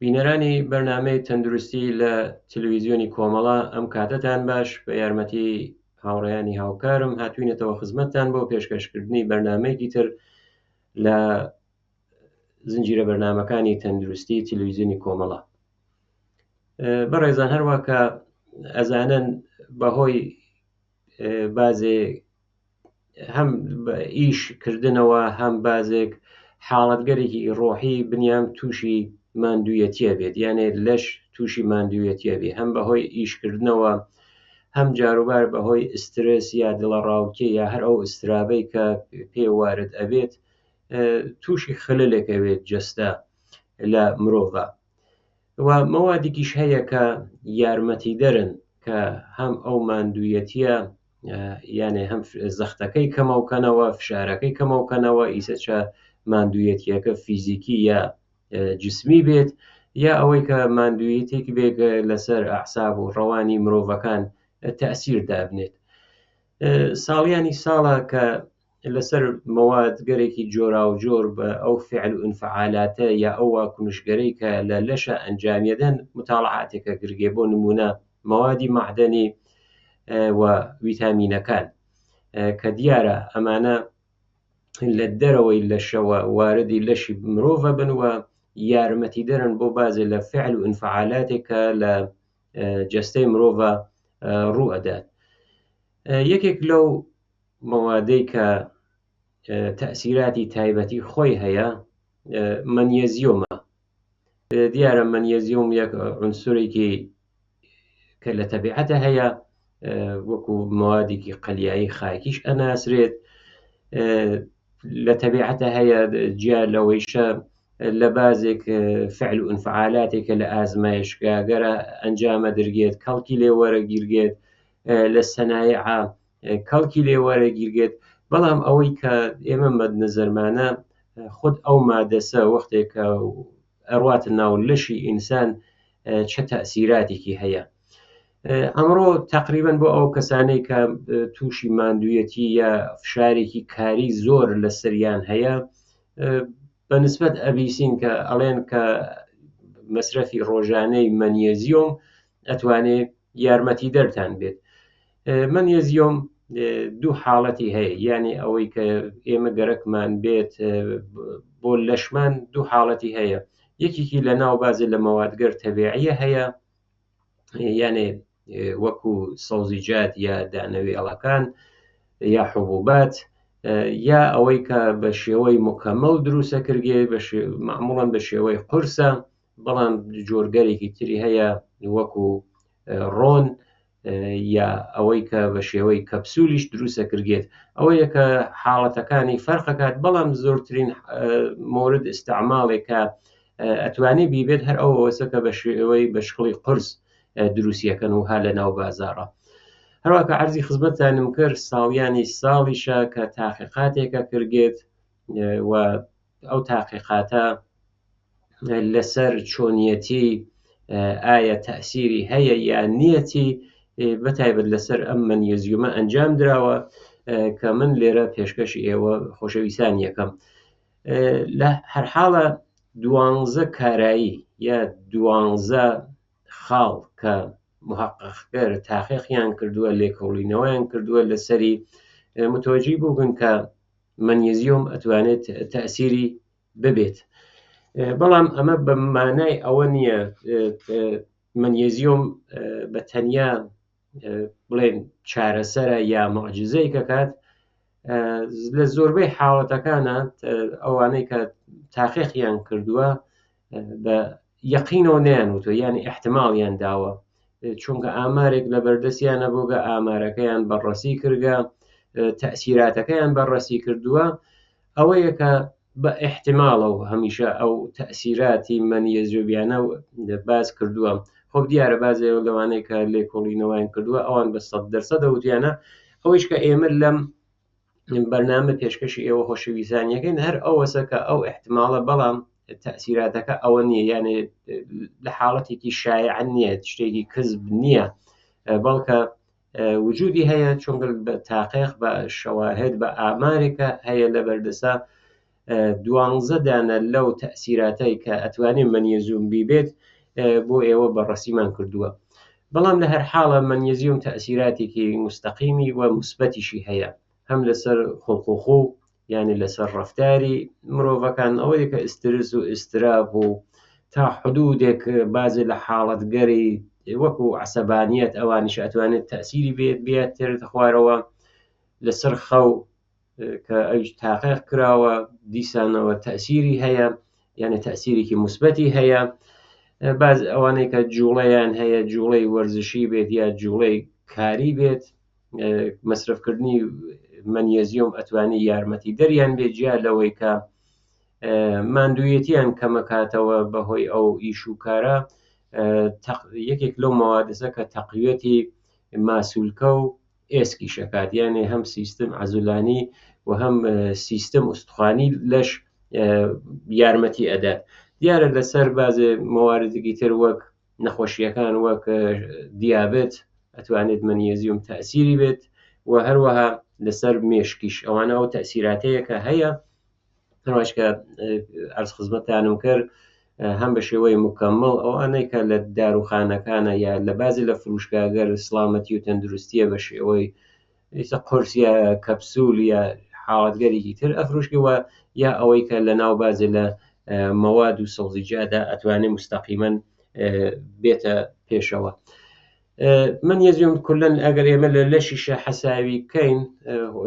بینەرانی بەرنامەی تەندروستی لە تەلەڤیزیۆنی کۆمەڵە، ئەم کاتتان باش. بە یارمەتی هاوڕێیانی هاوکارم هاتووینەتەوە خزمەتتان بۆ پێشکەشکردنی بەرنامەیەکی تر لە زنجیرە بەرنامەکانی تەندروستی تەلەڤیزیۆنی کۆمەڵە. بەڕێزان، هەروەکە ئەزانن بەهۆی بازێ هەم ئیشکردنەوە هەم بازێک حاڵەتگەرێکی ڕۆحی بنیام تووشی ماندوویەتیە بێت، یانێ لەش تووشی ماندوویەتیە بێت، هەم بەهۆی ئیشکردنەوە هەم جاروبار بەهۆی ئسترس یا دڵەڕاوکێ یا هەر ئەو ئسترابەی کە پێ وارد ئەبێت تووشی خللێکەوێت جەستە لە مرۆڤە. و مەوادێکیش هەیە کە یارمەتیدەرن کە هەم ئەو ماندوویەتیە یانێ هەم زەختەکەی کەمەوکەنەوە، فشارەکەی کەمەوکەنەوە، ئیسەچە ماندوویەتیەکە فیزیکی یا جسمی بێت، یا ئەوەی کە ماندوویەتێکی بێت لەسەر ئەعساب و ڕەوانی مرۆڤەکان تەئسیر دابنێت. ساڵیانی ساڵە کە لەسەر مەوادگەرێکی جۆراوجۆر بە ئەو فعل و ئینفعالاتە یا ئەو واکنشگەرەی کە لە لەشە ئەنجامیەدەن متاڵعاتێکە گرگێ، بۆ نمونە مەوادی معدەنی و ڤیتامینەکان کە دیارە ئەمانە لە دەرەوەی لەشەوە واردی لەشی مرۆڤە بن و یارمەتیدەرن بۆ بازێ لە فعل و ئینفعالاتێکە لە جەستەی مرۆڤە ڕوو ئەدات. یەکێک لەو مەوادەی کە تەئسیراتی تایبەتی خۆی هەیە مەنیێزیۆمە. دیارە مەنیێزیۆم یەک عنسورێکی کە لە تەبیعەتە هەیە، وەکو مەوادێکی قەلیایی خاکیش ئەناسرێت، لە تەبیعەتە هەیە، جیا لەوەیشە لە بازێک فعل و ئینفعالاتێکە لە ئازمایشگاگەرە ئەنجامە دەرگێت، کەڵکی لێ وەرەگیرگێت، لە سەنایعە کەڵکی لێ وەرەگیرگێت. بەڵام ئەوەی کە ئێمە مەدنەزەرمانە خود ئەو مادەسە وەختێکە ئەڕواتە ناو لەشی ئینسان چه تەئسیراتێکی هەیە. ئەمڕۆ تقریبەن بۆ ئەو کەسانەی کە تووشی ماندوویەتی یا فشارێکی کاری زۆر لە سەریان هەیە، بەنسبەت ئەبیسین کە ئەڵێن کە مەسرەفی ڕۆژانەی مەنیێزیۆم ئەتوانێت یارمەتیدەرتان بێت. مەنیێزیۆم دوو حاڵەتی هەیە، یعنی ئەوەی کە ئێمە گەرەکمان بێت بۆ لەشمان دوو حاڵەتی هەیە. یەکێکی لە ناو بازێ لە مەوادگەر تەبیعیە هەیە، یعنی وەکو سەوزیجات یا دانەوێڵەکان یا حبوبات، یا ئەوەی کە بە شێوەی مکەمەڵ دروستە کردێ، معموڵەن بە شێوەی قورسە، بەڵام جۆرگەرێکی تری هەیە وەکو ڕۆن یا ئەوەی کە بە شێوەی کەپسولیش دروستە کردێت. ئەوەیە کە حاڵەتەکانی فەرقەکات، بەڵام زۆرترین مورد ئیستعماڵێکە ئەتوانێ بیبێت هەر ئەو وەسە کە بە شێوەی بەشکڵی قورس دروستیەکەن و ها لە ناو بازاڕە. هەروەکە عەرزی خزمەتتانم کرد ساڵیانی ساڵیشە کە تاقیقاتێکە کردێت و ئەو تاقیقاتە لەسەر چۆنیەتی ئایا تەئسیری هەیە یا نیەتی بەتایبەت لەسەر ئەم مەنیێزیۆمە ئەنجام دراوە کە من لێرە پێشکەشی ئێوە خۆشەویستان یەکەم. لە هەر حاڵە 12 کارایی یا 12 خاڵ کە محققەر تاقیقیان کردووە، لێکۆڵینەوەیان کردووە لەسەری، متوەجی بووبن کە مەنیێزیۆم ئەتوانێت تەئسیری ببێت. بەڵام ئەمە بە مانای ئەوە نییە مەنیێزیۆم بە تەنیا بڵێن چارەسەرە یا مەعجزەی کەکات. لە زۆربەی حاڵەتەکانە ئەوانەی کە تاقیقیان کردووە بە یەقینەوە نەیانوتوە، یعنی احتماڵیان داوە، چونکە ئامارێک لە بەردەستیانە بۆگە ئامارەکەیان بەڕەسی کردگە، تەئسیراتەکەیان بەڕەسی کردووە، ئەوەیە کە بە احتماڵە و هەمیشە ئەو تەئسیراتی مەنیێزیۆمیانە باز کردووە. خۆ دیارە بازێ لەوانەیە کە لێکۆڵینەوەیان کردووە ئەوان بە 100% وتیانە. ئەوەیش کە ئێمە لەم بەرنامە پێشکەشی ئێوە خۆشەویستانیەکەین هەر ئەوەسە کە ئەو احتماڵە، بەڵام تەئسیراتەکە ئەوە نییە، یعنی لە حاڵەتێکی شایع نییە، شتێکی کذب نییە، بەڵکە وجودی هەیە، چونکە بە تاقیق بە شەواهد بە ئامارێکە هەیە لە بەردەسا 12 دانە لەو تەئسیراتەی کە ئەتوانێت مەنیێزیوم بیبێت بۆ ئێوە بەڕەسیمان کردووە. بەڵام لە هەر حاڵە مەنیێزیوم تەئسیراتێکی مستەقیمی و موسبەتیشی هەیە، هەم لەسەر خوڵقوخۆ یعنی لەسەر ڕەفتاری مرۆڤەکان، ئەوەیە کە ئسترس و ئستراب و تا حدودێک بازێ لە حاڵەتگەری وەکو عەسەبانیەت ئەوانیش ئەتوانێت تەئسیری بێت تێرتە خوارەوە. لەسەر خەو کە ئەویش تاقیق کراوە دیسانەوە تەئسیری هەیە، یعنی تەئسیرێکی موسبەتی هەیە. باز ئەوانەی کە جوڵەیان هەیە، جوڵەی وەرزشی بێت یا جوڵەی کاری بێت، مەسرفکردنی مەنیێزیۆم ئەتوانی یارمەتی دەریان بێت جیا لەوەی کە ماندوویەتیان کەمەکاتەوە بەهۆی ئەو ئیش و کارە. یەکێک لەو مەوادسە کە تەقویەتی ماسوولکە و ئێسکی شەکات، یانێ هەم سیستم عەزولانی و هەم سیستم ئوستخوانی لەش یارمەتی ئەدات. دیارە لەسەر بازێ مەواردێکی تر وەک نەخۆشیەکان وەک دیابێت ئەتوانێت مەنیێزیوم تەئسیری بێت و هەروەها لەسەر مێشکیش ئەوانە ئەو تەئسیراتەیە کە هەیە. هەروەش کە عەرز خزمەتتانم کرد هەم بە شێوەی مکەمەڵ ئەوانەی کە لە داروخانەکانە یا لە بازی لە فروشگاگەر سڵامەتی و تەندروستیە بە شێوەی قورس یا کەپسول یا حاڵەتگەرێکی تر ئەفروشکەوە، یا ئەوەی کە لە ناو بازێ لە مەواد و سەوزیجادا ئەتوانێت مستەقیمەن بێتە پێشەوە. مەنیێزیوم کولەن ئەگەر ئێمە لە لەشیشە حەساوی بکەین،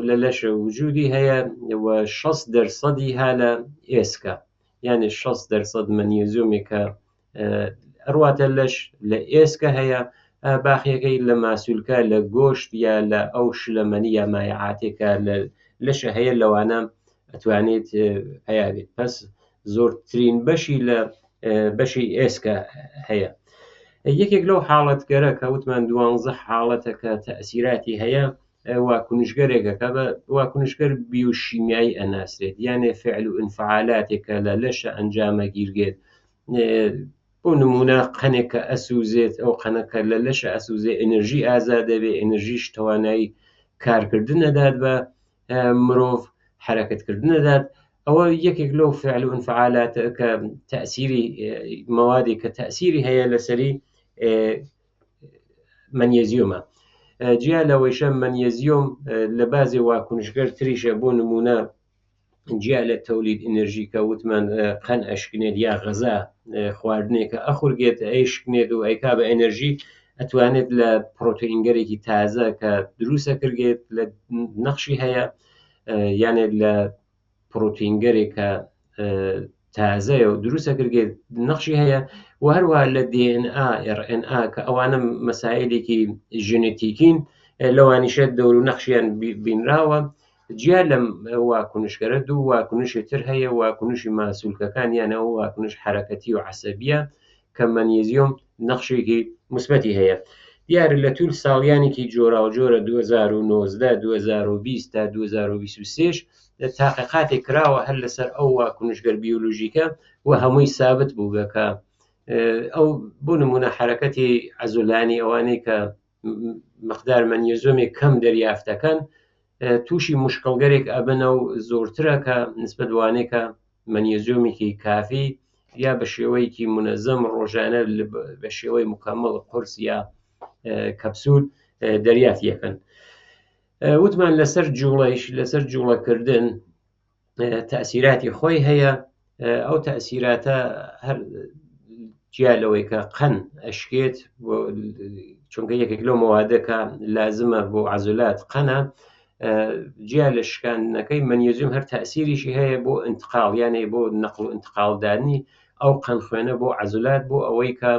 لە لەشە وجودی هەیە و 60% ها لە ئێسکە، یعنی 60% مەنیێزیومێکە ئەرواتە لەش لە ئێسکە هەیە، باقیەکەی لە ماسوولکە لە گۆشت یا لە ئەو شلەمەنی یا مایعاتێکە لەشە هەیە لەوانە ئەتوانێت هەیە بێت. پس زۆرترین بەشی لە بەشی ئێسکە هەیە. یەکێک لەو حاڵەتگەرە کە وتمان 12 حاڵەتەکە تەئسیراتی هەیە واکنشگەرێکەکە بە واکنشگەر بیوشیمیایی ئەناسرێت، یانێ فعل و ئینفعالاتێکە لە لەشە ئەنجامە گیرگێت. بۆ نمونە قەنێک کە ئەسووزێت، ئەو قەنەکە لە لەشە ئەسووزێ ئەنرژی ئازادە بێ، ئەنرژیش توانایی کارکردن ئەدات بە مرۆڤ، حرەکەتکردن ئەدات. ئەوە یەکێک لەو فعل و ئینفعالاتە کە تەئسیری مەوادێک کە تەئسیری هەیە لەسەری مەنیێزیۆمە. جیا لەوەیشە مەنیێزیۆم لە بازێ واکنشگەر تریشە، بۆ نمونە جیا لە تەولید ئەنرژی کە وتمان قەن ئەشکنێت یا غەزا خواردنێکە ئەخورگێت ئەیشکنێت و ئەیکا بە ئەنرژی، ئەتوانێت لە پرۆتئینگەرێکی تازە کە دروستە کردێت لە نەخشی هەیە، یانێت لە پرۆتئینگەرێکە تازەیە و دروستە کردێت نەخشی هەیە، و هەروە لە DNA RNA کە ئەوانە مەسائلێکی ژنێتیکین لەوانیشە دەور و نەخشیان بینراوە. جیا لەم واکنشگەرە دوو واکنشی تر هەیە، واکنشی ماسوولکەکان یانەوە واکنش حرەکەتی و عەسەبیە کە مەنیێزیۆم نەخشێکی موسبەتی هەیە. دیارە لە توول ساڵیانێکی جۆراوجۆرە 2019 2020 تا 2023 تاقیقاتی کراوە هەر لەسەر ئەو واکنشگەر بیولۆژیکە و هەمووی سابت بوو بکە ئەو بۆ نمونە حرەکەتی عەزولانی ئەوانەی کە مقدار مەنیێزیۆمی کەم دەریافتەکەن تووشی مشکڵگەرێک ئەبنە و زۆرترە کە نسبەت بەوانەی کە مەنیێزیۆمێکی کافی یا بە شێوەیەکی منەزەم ڕۆژانە بە شێوەی مکەمەڵ قورس یا کەپسول دەریافتیەکەن. وتمان لەسەر جوڵەیش، لەسەر جوڵەکردن تەئسیراتی خۆی هەیە. ئەو تەئسیراتە هەر جیا لەوەی کە قەن ئەشکێت، چونکە یەکێک لەو مەوادەکە لازمە بۆ عەزولات قەنە، جیا لە شکاندنەکەی مەنیێزیۆم هەر تەئسیریشی هەیە بۆ ئینتقال، یانێ بۆ نەقل و ئینتقالدانی ئەو قەن خوێنە بۆ عەزولات، بۆ ئەوەی کە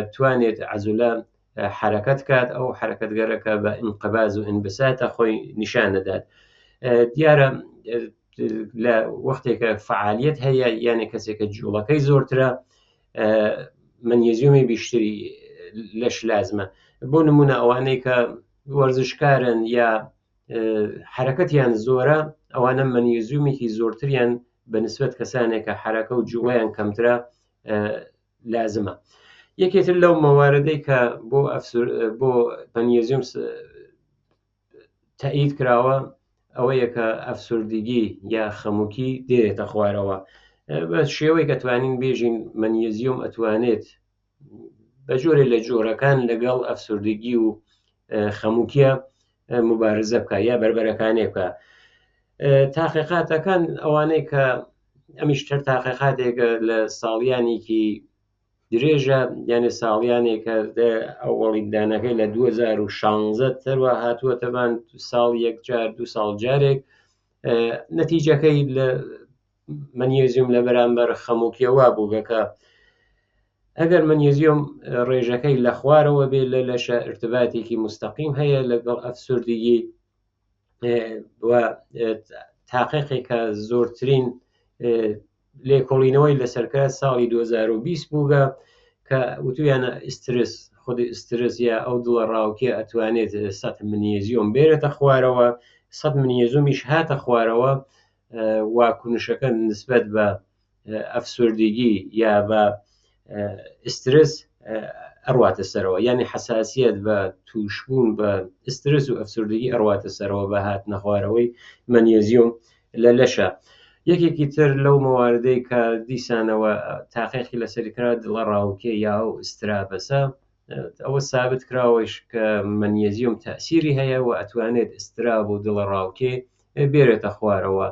بتوانێت عەزولات حرەکەت کات، ئەو حرەکەتگەرەکە بە ئینقباز و ئینبساتە خۆی نیشان دەدات. دیارە لە وەختێکە فعالیت هەیە یانێ کەسێکە جوڵەکەی زۆرترە مەنیێزیۆمی بیشتری لەش لازمە. بۆ نمونە ئەوانەی کە وەرزشکارن یا حرەکەتیان زۆرە، ئەوانە مەنیێزیۆمێکی زۆرتریان بەنسبەت کەسانێکە حرەکە و جوڵەیان کەمترە لازمە. یەکێتر لەو مەواردەی کە بۆ مەنیێزیۆم تەئید کراوە ئەوەیە کە ئەفسوردگی یا خەموکی دێتە خوارەوە. بە شێوەی دەتوانین بێژین مەنیزیۆم ئەتوانێت بە جۆرێ لە جۆرەکان لەگەڵ ئەفسوردگی و خەموکیە مبارزە بکە یا بربەرەکانێ بکە. تاقیقاتەکان ئەوانەی کە ئەمیشتر تاقیقاتێکە لە ساڵیانێکی درێژە، یعنی ساڵیانێکە ئەوڵی دانەکەی لە 2016 تەروە هاتووەتەبان ساڵ یەک جار دو ساڵ جارێک نەتیجەکەی لە مەنیزیۆم لە بەرامبەر خەموکیەوە بووگەکە ئەگەر مەنیزیۆم ڕێژەکەی لە خوارەوە بێ لە لەشە ارتباتێکی مستەقیم هەیە لەگەڵ ئەفسوردگی تاقیقێکە زۆرترین لێکۆڵینەوەی لەسەرکە ساڵی 2020 بووگە کە وتویانە ئسترس خودی ئسترس یا ئەو دڵە ڕاوکێ ئەتوانێت 100 مەنیزیۆم بێرێتە خوارەوە، 100 مەنیزیۆمیش هاتە خوارەوە، واکنشەکە نسبەت بە ئەفسوردگی یا بە ئسترس ئەڕواتە سەرەوە، یعنی حساسیت بە تووشبوون بە ئسترس و ئەفسوردگی ئەڕواتە سەرەوە بە هاتنە خوارەوەی مەنیزیۆم لە لەشە. یەکێکی تر لەو مەواردەی کە دیسانەوە تاقیقی لەسەرکرا دڵە ڕاوکێ یا ئەو ئسترابەسە، ئەوە سابت کراوەش کە مەنیزیۆم تەسیری هەیە و ئەتوانێت ئستراب و دڵە ڕاوکێ بێرێتە خوارەوە.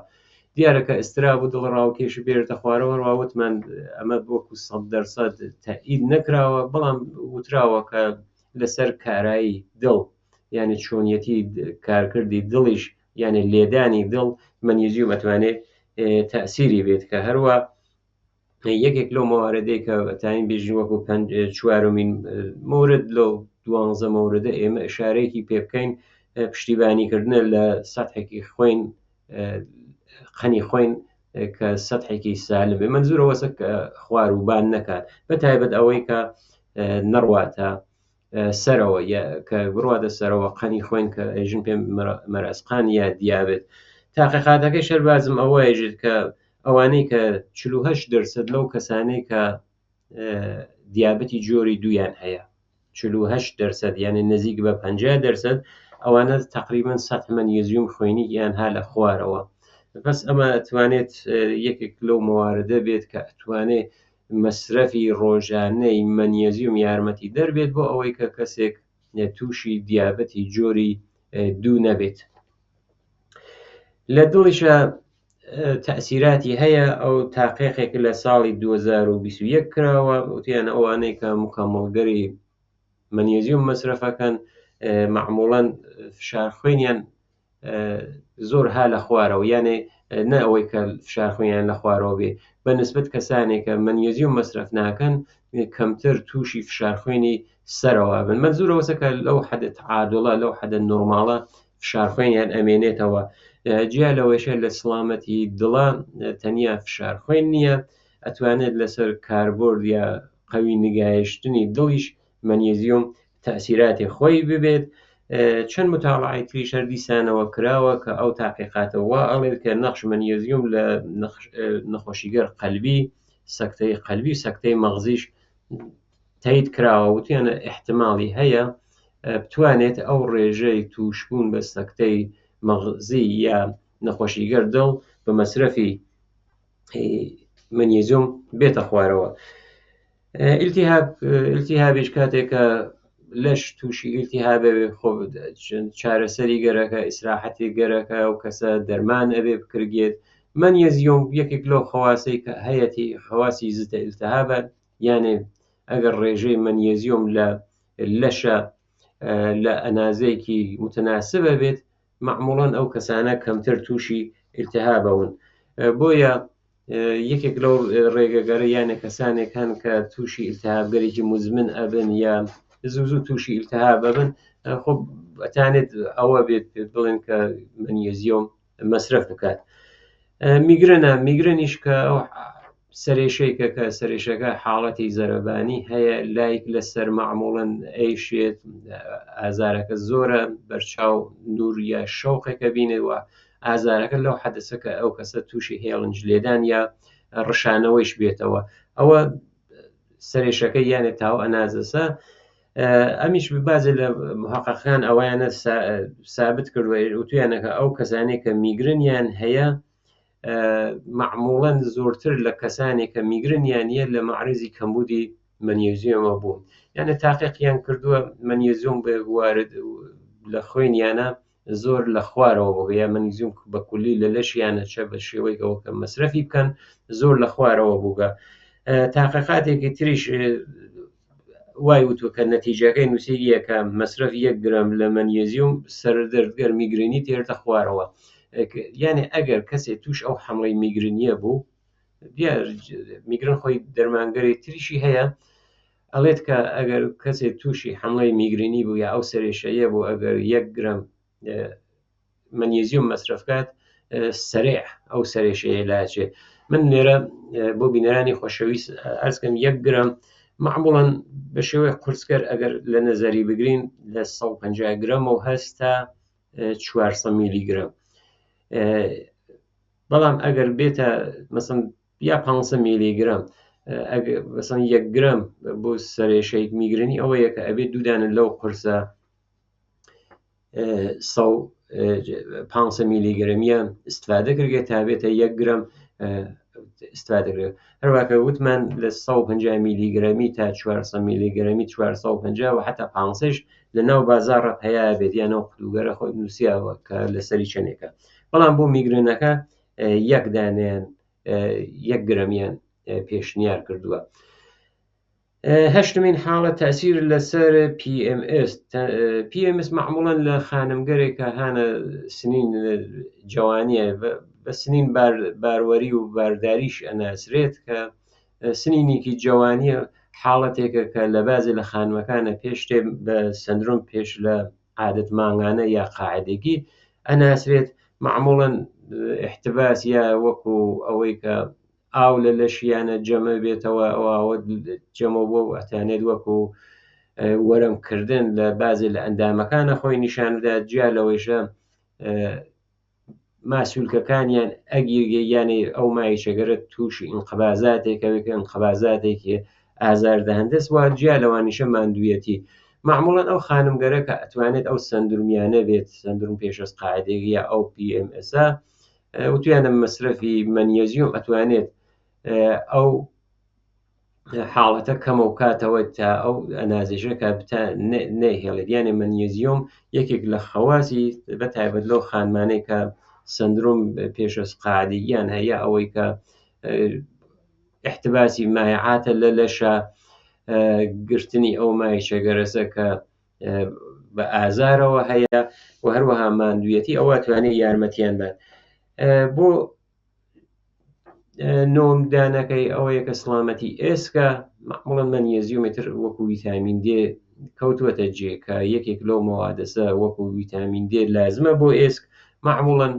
دیارەکە ئستراب و دڵ ڕاوکێش بێرێتە خوارەوە ڕاوتمان ئەمە وەکو 100% تەئید نەکراوە، بەڵام وتراوە کە لەسەر کارایی دڵ یعنی چۆنیەتی کارکردی دڵیش یعنی لێدانی دڵ مەنیزیۆم ئەتوانێت تەسیری بێت کە هەروە یەکێک لەو مەواردەی کە تاین بێژین وەکو چوارمین مورد لەو 12 مەوردە ئێمە ئشارەیەکی پێ بکەین پشتیبانیکردنە لە سەتحێکی خوێن قەنی خوێن کە سەتحێکی سالمێ، منزورەوەسە کە خوار و بان نەکات، بە تایبەت ئەوەی کە نەڕواتە سەرەوە کە بڕواتە سەرەوە قەنی خوێن کە ئێژن پێم مەرەسقان یا دیابێت. تاقیقاتەکەی شەربازم ئەوەیەژێت کە ئەوانەی کە 48% لەو کەسانەی کە دیابەتی جۆری دویان هەیە 48% یعنی نزیک بە 50% ئەوانە تقریبا 100 مەنیزیۆم خوێنی یان ها لە خوارەوە. بەس ئەمە ئەتوانێت یەکێک لەو مەواردە بێت کە ئەتوانێت مەسرەفی ڕۆژانەی مەنیزیۆم یارمەتی دەربێت بۆ ئەوەی کە کەسێک تووشی دیابەتی جۆری دوو نەبێت. لە دڵیشە تەسیراتی هەیە. ئەو تاقیقێک لە ساڵی 2021 کراوە، وتیان ئەوانەی کە مکەمەڵگەری مەنیزیۆم مەسرەفەکەن معموڵەن فشار خوێنیان زۆر ها لە خوارەوە، یانێ نە ئەوەی کە فشار خوێنیان لە خوارەوە بێ، بە نسبەت کەسانێک کە مەنیزیۆم مەسرەف ناکەن کەمتر تووشی فشار خوێنی سەرەوە بن. منزورەوەسە کە لەو حەدە تعادڵە لەو حەدە نۆرماڵە فشار خوێنیان ئەمێنێتەوە. جیا لەوەشە لە سڵامەتی دڵە تەنیا فشار خوێن نییە، ئەتوانێت لەسەر کاربۆرد یا قەوی نگایشتنی دڵیش مەنیزیۆم تەسیراتی خۆی ببێت. چەند متاڵعی تریشەر دیسانەوە کراوە کە ئەو تاقیقاتەوە ئەڵێت کە نەخش مەنیزیۆم لە نەخۆشیگەر قەلبی، سەکتەی قەلبی، سەکتەی مەغزیش تایید کراوە، وتیانە احتماڵی هەیە بتوانێت ئەو ڕێژەی تووشبوون بە سەکتەی مەغزی یا نەخۆشیگەر دڵ بە مەسرەفی مەنیزیۆم بێتە خوارەوە. ئیلتیهابیش کاتێکە لەش تووشی ئیلتیهابێ خۆ چارەسەری گەرەکە، ئیسراحەتی گەرەکە و کەسە دەرمان ئەبێ بکرگێت. مەنیزیۆم یەکێک لەو خەواسی کە هەیەی خەواسی زتە ئیلتیهابە، یانێ ئەگەر ڕێژەی مەنیزیۆم لە لەشە لە ئەنازەیەکی متناسبە بێت، معموڵەن ئەو کەسانە کەمتر تووشی ئیلتیهابەون. بۆیە یەکێک لەو ڕێگەگەرە یانە کەسانێک هەن کە تووشی ئیلتیهابگەرێکی مزمن ئەبن یا زوو تووشی ئیلتیهاب ببن، خۆ ئەتانێت ئەوە بێت بڵێن کە مەنیزیۆم مەسرەف بکات. میگرنیش کە ئەو سەرێشەیەکە کە سەرێشەکە حاڵەتی زەرەبانی هەیە، لایک لەسەر معموڵەن ئەیشێت، ئازارەکە زۆرە، بەرچاو نور یا شەوقێکە بینێت و ئازارەکە لەو حەدەسەکە ئەو کەسە تووشی هێڵنج لێدان یا ڕشانەوەیش بێتەوە. ئەوە سەرێشەکە یانێ تاو ئەنازەسە ئەمیش بازێ لە محققەکان ئەویانە ثابت کردووە وتویانەکە ئەو کەسانێک کە میگرنیان هەیە معموڵەن زۆرتر لە کەسانێک کە میگرنیان نیە لە معرضی کەمبودی مەنیزیۆمە بوون، یانە تاقیقیان کردووە مەنیزیۆم وارد لە خوێنیانە زۆر لە خوارەوە بوو یا مەنیزیۆم بە کولی لە لەشیانە چە بە شێوەی ئەوە کە مەسرەفی بکەن زۆر لە خوارەوە بووگە. تاقیقاتێکی تریش وای وتوە کە نەتیجەکەی نووسیگیە کە مەسرف 1 گرام لە مەنیزیۆم سەردەرگەر میگرنی تێرتە خوارەوە، یعنی ئەگەر کەسێک توش ئەو حمڵەی میگرنیە بوو میگرن خۆی دەرمانگەری تریشی هەیە ئەڵێت کە ئەگەر کەسێک تووشی حمڵەی میگرنی بوو یا ئەو سەرێشەیە بوو ئەگەر 1 گرام مەنیزیۆم مەسرفکات سەرێع ئەو سەرێشەیە لاچێ. من لێرە بۆ بینەرانی خۆشەویست ئەرزکەم 1 گرام معموڵەن بە شێوەی قورسکەر ئەگەر لە نەزەری بگرین لە 150 گرامەوە هەست تا 400 میلیگرام، بەڵام ئەگەر بێتە مەسەن یا 500 میلیگرام مثلا 1 گرام بۆ سەرێشەیەک میگرنی ئەوەیە کە ئەبێت دوودانن لەو قورسە 500 میلیگرەمیە استفادە کرێت تا بێتە 1 گرام استفادە کرێت. هەروەکە وتمان لە 150 میلیگرەمی تا 400 میلیگرەمی 450 و حتا 500 لە ناو بازاڕە هەیە بێت یانەوە قوتوگەرە خۆی نووسیاوە کە لەسەری چەندێکە، بەڵام بۆ میگرنەکە 1 دانیان 1 گرەمیان پێشنیار کردووە. هەشتمین حاڵەت تەسیر لەسەر PMS. PMS معموڵەن لە خانمگەرێکە هانە سنین جوانیە بە سنین باروەری و بارداریش ئەناسرێت کە سنینێکی جوانیە حاڵەتێکە کە لە بازێ لە خانمەکانە پێشتێ بە سندروم پێش لە عادەت مانگانە یا قاعدێکی ئەناسرێت، معموڵەن احتباس یا وەکو ئەوەی کە ئاو لە لەشیانە جەمە بێتەوە ئەوە جەمە بۆ ئەتانێت وەکو وەرمکردن لە بازێ لە ئەندامەکانە خۆی نیشاندا جیا لەوەیشە ماسوولکەکانیان ئەگیرگە یانێ ئەو مایچەگەرە تووشی ئینقبازاتێکەوەکە ئینقبازاتێکی ئازاردەهەندەست وە جیا لەوانیشە ماندوویەتی، معموڵەن ئەو خانمگەرە کە ئەتوانێت ئەو سندرومیانە بێت سندروم پێشەست قاعدێکی یا ئەو PMS وتویانە مەسرەفی مەنیزیۆم ئەتوانێت ئەو حاڵەتە کەمە و کاتەوە تا ئەو ئەنازێژەکە نەهێڵێت، یانێ مەنیزیۆم یەکێک لە خەواسی بەتایبەت لەو خانمانەی کە سندروم پێشەست قاعدیان هەیە ئەوەی کە احتباسی مایعاتە لە لەشە گرتنی ئەو مایچەگەرەسە کە بە ئازارەوە هەیە و هەروەها ماندوویەتی ئەوە توانێت یارمەتیان بات. بۆ نۆم دانەکەی ئەوەیە کە سڵامەتی ئێسکە معموڵەن مەنیزیۆمتر وەکو ویتامین D کەوتوەتە جێکە یەکێک لەو مەوادەسە وەکو ویتامین D لازمە بۆ ئێسک، معموڵەن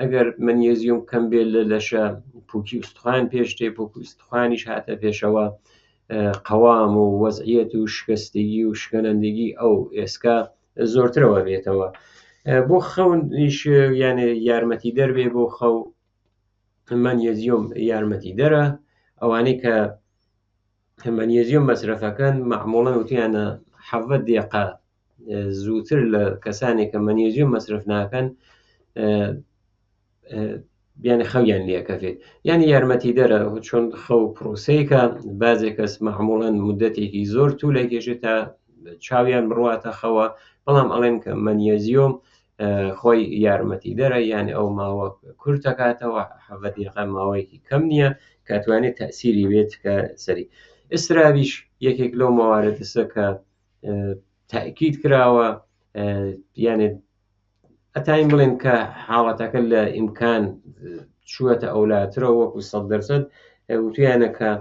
ئەگەر مەنیزیۆم کەم بێت لە لەشە پوکی ئوستخوان پێشتێ پوکی ئوستخوانیش هاتە پێشەوە قەوام و وەزعیەت و شکستگی و شکەنەندگی ئەو ئێسکە زۆرترەوە بێتەوە. بۆ خەونیش یانێ یارمەتی دەربێ بۆ خەو مەنیزیۆم یارمەتی دەرە، ئەوانەی کە مەنیزیۆم مەسرەفەکەن معموڵەن وتیانە 7 دقیقە زووتر لە کەسانێک کە مەنیزیۆم مەسرف ناکەن یعنی خەویان لێکەفێت، یعنی یارمەتی دەرە چۆن خەو پرۆسەیەکە بازێک کەس معموڵەن مدەتێکی زۆر توولە کێشێت تا چاویان بڕواتە خەوە، بەڵام ئەڵێن کە مەنیزیۆم خۆی یارمەتی دەرە یعنی ئەو ماوە کورتەکاتەوە 7 دقیقە ماوەیەکی کەم نییە کاتوانێت تەسیری بێت کە سەری. ئسترابیش یەکێک لەو مەواردەسە کە تاکید کراوە، یعنی ئەتاین بڵێن کە حاڵەتەکە لە ئیمکان چووەتە ئەولاترە وەکو 100% وتیانە کە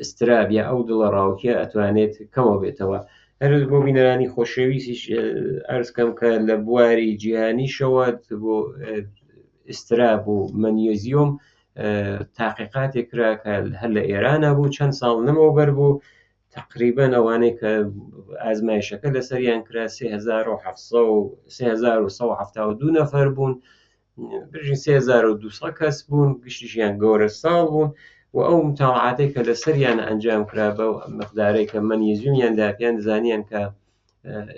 ئسترابیا ئەو دڵە ڕاوکیە ئەتوانێت کەمەوە بێتەوە. هەر بۆ بینەرانی خۆشەویستیش ئەرزکەم کە لە بواری جیهانیشەوە بۆ ئستراب و مەنیزیۆم تاقیقاتێک کرا کە هەر لە ئێرانە بوو چەند ساڵ نەمەوبەر بوو تقریبەن ئەوانەی کە ئازمایشەکە لەسەریان کرا 3172 نەفەر بوون، بژین 3200 کەس بوون، گشتیشیان گەورە ساڵ بوون، و ئەو متاڵعاتەی کە لەسەریان ئەنجام کرا بە مقدارەی کە مەنیزیومیاندا پێیان دەزانیان کە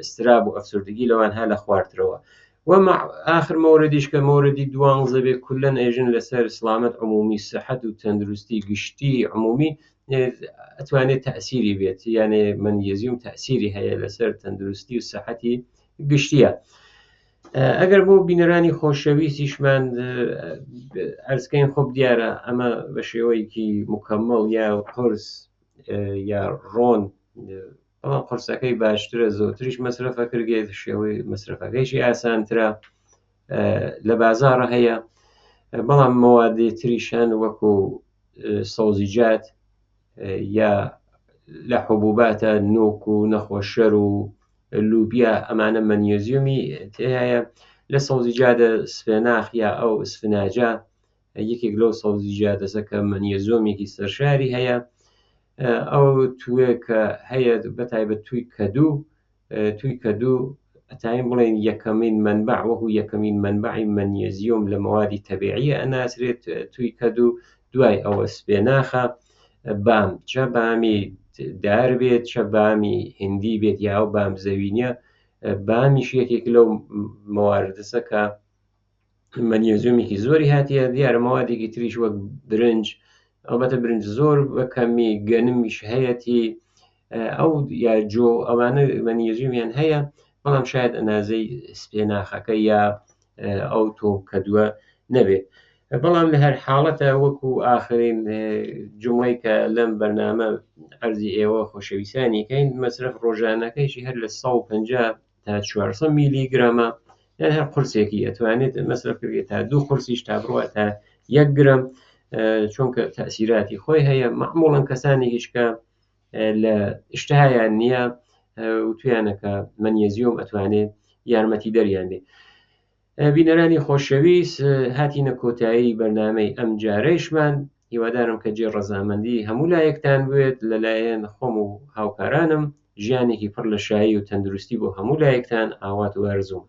ئستراب و ئەفسردگی لەوان ها لە خواردنەوە. ومع آخر مۆردیش کە مۆردی 12 بێ کولەن ئێژن لەسەر سلامەت عمومی سەحەت و تەندروستی گشتی عمومی ئەتوانێت تەئسیری بێت، یانێ مەنیزیوم تەئسیری هەیە لەسەر تەندروستی و سەحەتی گشتیە. ئەگەر بۆ بینەرانی خۆشەویستیشمان ئەرزکەین خۆب دیارە ئەمە بە شێوەیەکی مکەمەڵ یا قرس یا ڕۆن، بەڵام قرسەکەی باشترە، زۆرتریش مەسرەفە کردێت، شێوەی مەسرەفەکەیشی ئاسانترە، لە بازاڕە هەیە، بەڵام مەوادی تریشان وەکو سەوزیجات یا لە حبوباتە نۆک و نەخۆشەر و لوبیا، ئەمانە مەنیزیومی تێهەیە. لە سەوزیجاتە سفێناخ یا ئەو سفناجە یەکێک لەو سەوزیجاتە کە مەنیزۆمێکی سەرشاری هەیە. ئەو توێکە هەیە بەتایبەت توی کەدوو ئەتاین بڵێن یەکەمین منبع وەکو یەکەمین منبعی مەنیزیۆم لە مەوادی تەبیعیە ئەناسرێت توی کەدوو. دوای ئەوە سپێناخە، بام، چە بامی دار بێت چە بامی هندی بێت یا ئەو بام زەوینە، بامیش یەکێک لەو مەواردەسە کە مەنیزیۆمێکی زۆری هاتیە. دیارە مەوادێکی تریش وەک برنج، ئەلبەتە برنج زۆر بەکەمی گەنمیش هەیەی، ئەو یا جۆ، ئەوانە مەنیزیومیان هەیە، بەڵام شاید ئەنازەی سپێناخەکە یا ئەو تۆم کەدووە نەبێت. بەڵام لە هەر حاڵەتە وەکو ئاخرین جملەی کە لەم بەرنامە ئەرزی ئێوە خۆشەویستانیکەین، مەسرف ڕۆژانەکەیشی هەر لە 150 تا 400 میلیگرامە، یان هەر قورسێکی ئەتوانێت مەسرف کرێت، تا 2 قورسیش تا بڕوە تا 1 گرم، چونکە تەئسیراتی خۆی هەیە. معموڵەن کەسانێکیش کە لە ئشتهایان نییە و تویانەکە مەنیزیۆم ئەتوانێت یارمەتی دەریان بێت. بینەرانی خۆشەویست، هاتینە کۆتایی بەرنامەی ئەم جارەیشمان. هیوادارم کە جێ ڕەزامەندی هەموو لایەکتان بێت، لەلایەن خۆم و هاوکارانم ژیانێکی پڕ لە شایی و تەندروستی بۆ هەموو لایەکتان ئاوات و ئەرزووم.